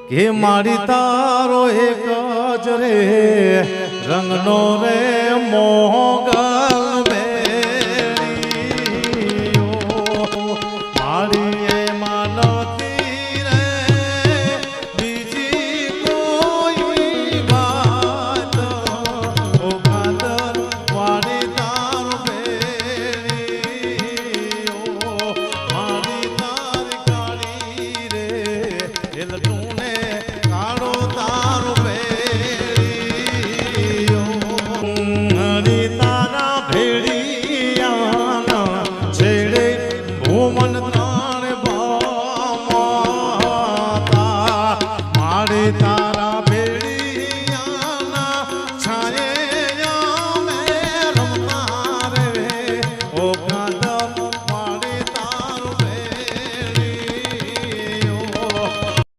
કે મારી તારો એક જ રે રંગનો રે મોગલ Ela